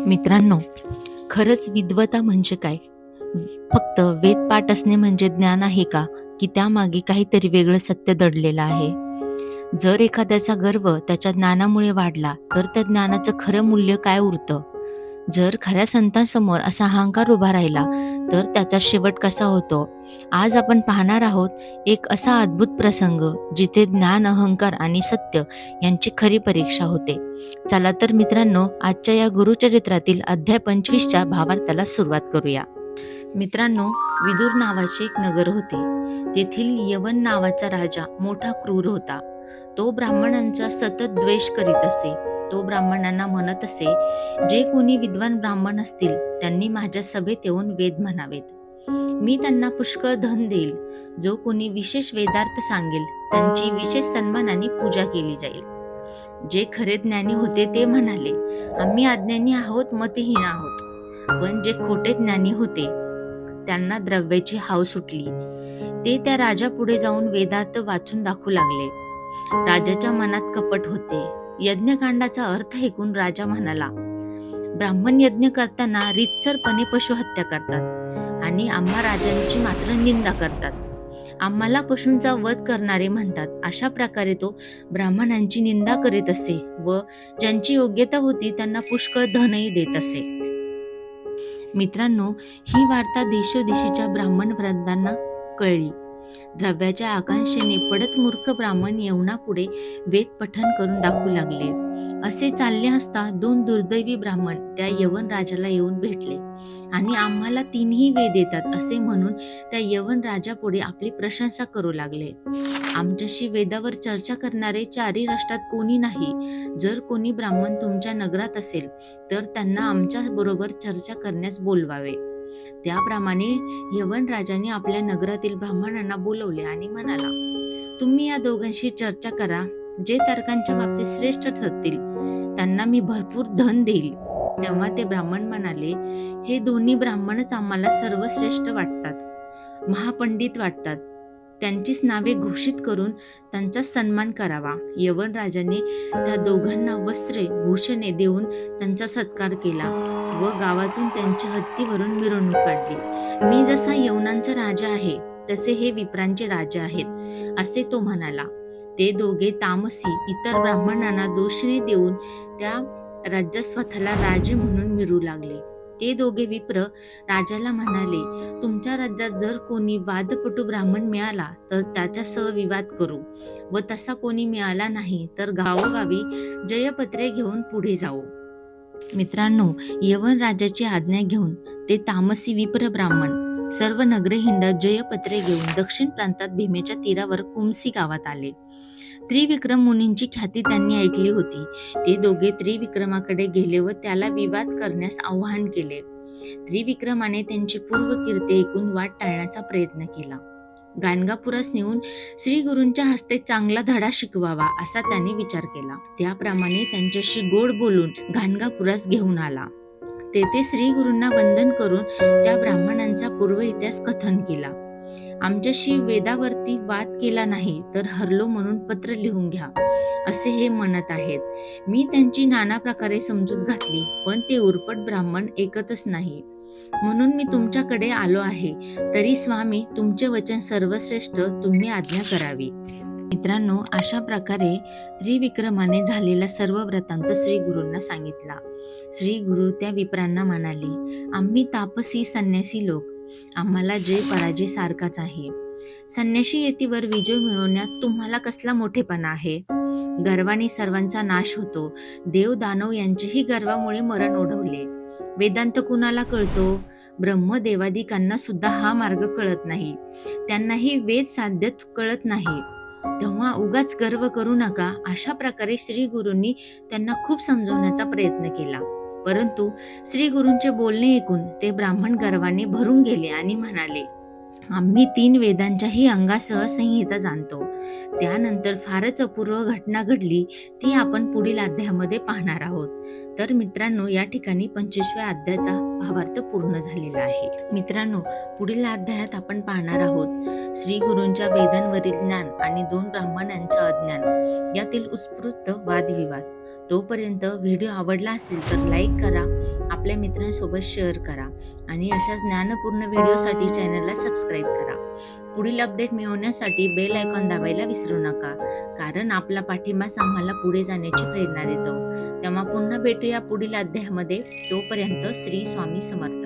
मित्रांनो, खरंच विद्वता म्हणजे काय? फक्त वेदपाठ असणे म्हणजे ज्ञान आहे का? की त्यामागे काहीतरी वेगळं सत्य दडलेलं आहे? जर एखाद्याचा गर्व त्याच्या ज्ञानामुळे वाढला, तर त्या ज्ञानाचं खरं मूल्य काय उरतं? जर खऱ्या संतांसमोर असा अहंकार उभा राहिला, तर त्याचा शेवट कसा होतो? आज आपण पाहणार आहोत एक असा अद्भुत प्रसंग, जिथे ज्ञान, अहंकार आणि सत्य यांची खरी परीक्षा होते. चला तर मित्रांनो, आजच्या या गुरुचरित्रातील अध्याय 25च्या भावार्थाला सुरुवात करूया. मित्रांनो, विदुर नावाचे एक नगर होते. तेथील यवन नावाचा राजा मोठा क्रूर होता. तो ब्राह्मणांचा सतत द्वेष करीत असे. तो ब्राह्मणांना म्हणत असे, जे कोणी विद्वान ब्राह्मण असतील त्यांनी माझ्या सभेत येऊन वेद म्हणावेत. मी त्यांना पुष्कळ धन देईल. जो कोणी विशेष वेदार्थ सांगेल त्यांची विशेष सन्मानाने पूजा केली जाईल. जे खरे ज्ञानी होते ते म्हणाले, आम्ही अज्ञानी आहोत, मतिहीन आहोत. पण जे खोटे ज्ञानी होते त्यांना द्रव्याची हाव सुटली. ते त्या राजापुढे जाऊन वेदार्थ वाचून दाखवू लागले. राजाच्या मनात कपट होते. यज्ञकांडाचा अर्थ ऐकून राजा म्हणाला, ब्राह्मण यज्ञ करताना रीतसरपणे पशुहत्या करतात आणि आम्हा राजांची मात्र निंदा करतात. आम्हाला पशूंचा वध करणारे म्हणतात. अशा प्रकारे तो ब्राह्मणांची निंदा करीत असे व ज्यांची योग्यता होती त्यांना पुष्कळ धनही देत असे. मित्रांनो, ही वार्ता देशोदेशीच्या ब्राह्मण वृंदांना कळली. द्रव्याच्या आकांक्षेने पडत मूर्ख ब्राह्मण यवनापुढे वेद पठण करून दाखवू लागले. असे चालले असता दोन दुर्दैवी ब्राह्मण त्या यवन राजाला येऊन भेटले आणि आम्हाला तीनही वेद येतात असे म्हणून त्या यवन राजापुढे आपली प्रशंसा करू लागले. आमच्याशी वेदावर चर्चा करणारे चारी राष्ट्रात कोणी नाही. जर कोणी ब्राह्मण तुमच्या नगरात असेल तर त्यांना आमच्या बरोबर चर्चा करण्यास बोलवावे. त्याप्रमाणे यवन राजाने आपल्या नगरातील ब्राह्मणांना बोलवले आणि म्हणाला, तुम्ही या दोघांशी चर्चा करा. जे तर्कांच्या बाबतीत श्रेष्ठ ठरतील त्यांना मी भरपूर धन देईल. तेव्हा ते ब्राह्मण म्हणाले, हे दोन्ही ब्राह्मणच आम्हाला सर्वश्रेष्ठ वाटतात, महापंडित वाटतात. त्यांचीच नावे घोषित करून त्यांचा सन्मान करावा. यवन राजाने त्या दोघांना वस्त्रे भूषणे देऊन त्यांचा सत्कार केला व गावातून त्यांच्या हत्तीवरून मिरवणूक काढली. मी जसा यवनांचा राजा आहे तसे हे विप्रांचे राजा आहेत असे तो म्हणाला. ते दोघे तामसी इतर ब्राह्मणांना दोषणी देऊन त्या राज्यात स्वतःला राजे म्हणून मिरू लागले. ते दोघे विप्र राजाला म्हणाले, तुमच्या राज्यात जर कोणी वादपटू ब्राह्मण मिळाला तर त्याच्यासह विवाद करू व तसा कोणी मिळाला नाही तर गावोगावी जयपत्रे घेऊन पुढे जाऊ. मित्रांनो, यवन राजाची आज्ञा घेऊन ते तामसी विप्र ब्राह्मण सर्व नगरे हिंडत जयपत्रे घेऊन दक्षिण प्रांतात भीमेच्या तीरावर कुमसी गावात आले. त्रिविक्रम मुनींची ख्याती त्यांनी ऐकली होती. ते दोघे त्रिविक्रमाकडे गेले व त्याला विवाद करण्यास आवाहन केले. त्रिविक्रमाने त्यांची पूर्वकीर्ती ऐकून वाद टाळण्याचा प्रयत्न केला. गाणगापुरास नेऊन श्री गुरूंच्या हस्ते चांगला धडा शिकवावा असा त्यांनी विचार केला. त्याप्रमाणे त्यांच्याशी गोड बोलून गाणगापुरास घेऊन आला. तेथे श्री गुरूंना वंदन करून त्या ब्राह्मणांचा पूर्व इतिहास कथन केला. आमच्याशी वेदावरती वाद केला नाही तर हरलो म्हणून पत्र लिहून घ्या असे हे म्हणत आहेत. मी त्यांची नाना प्रकारे समजूत घातली पण ते उर्पट ब्राह्मण ऐकतच नाही. म्हणून मी तुमच्याकडे आलो आहे. तरी स्वामी, तुमचे वचन सर्वश्रेष्ठ, तुम्ही आज्ञा करावी. मित्रांनो, अशा प्रकारे त्रिविक्रमाने झालेला सर्व वृत्तांत श्री गुरूंना सांगितला. श्री गुरु त्या विप्रांना म्हणाले, आम्ही तापसी संन्यासी लोक, आम्हाला जय पराजय सारखाच आहे. संन्याशी येतीवर विजय मिळवण्यात तुम्हाला कसला मोठेपणा आहे? गर्वाने सर्वांचा नाश होतो. देव दानव यांचेही गर्वामुळे मरण ओढवले. वेदांत कुणाला कळतो? ब्रह्मदेवादिकांना सुद्धा हा मार्ग कळत नाही. त्यांनाही वेद साध्य कळत नाही. तेव्हा उगाच गर्व करू नका. अशा प्रकारे श्री गुरूंनी त्यांना खूप समजवण्याचा प्रयत्न केला. परंतु श्री गुरूंचे बोलणे ऐकून ते ब्राह्मण गर्वाने भरून गेले आणि म्हणाले, आम्ही 3 वेदांच्याही अंगासह संहिता जाणतो. त्यानंतर फारच अपूर्व घटना घडली, ती आपण पुढील अध्यायामध्ये पाहणार आहोत. तर मित्रांनो, या ठिकाणी 25व्या अध्यायाचा भावार्थ पूर्ण झालेला आहे. मित्रांनो, पुढील अध्यायात आपण पाहणार आहोत श्री गुरूंच्या वेदांवरील ज्ञान आणि 2 ब्राह्मणांचं अज्ञान यातील उत्स्फूर्त वादविवाद. तोपर्यंत व्हिडिओ आवडला असेल तर लाईक करा, आपल्या मित्रांसोबत शेअर करा आणि अशाच ज्ञानपूर्ण व्हिडिओसाठी चॅनलला सबस्क्राईब करा. पुढील अपडेट मिळवण्यासाठी बेल आयकॉन दाबायला विसरू नका, कारण आपला पाठिंबाच आम्हाला पुढे जाण्याची प्रेरणा देतो. तेव्हा पुन्हा भेटूया पुढील अध्यायामध्ये. तोपर्यंत श्री स्वामी समर्थ.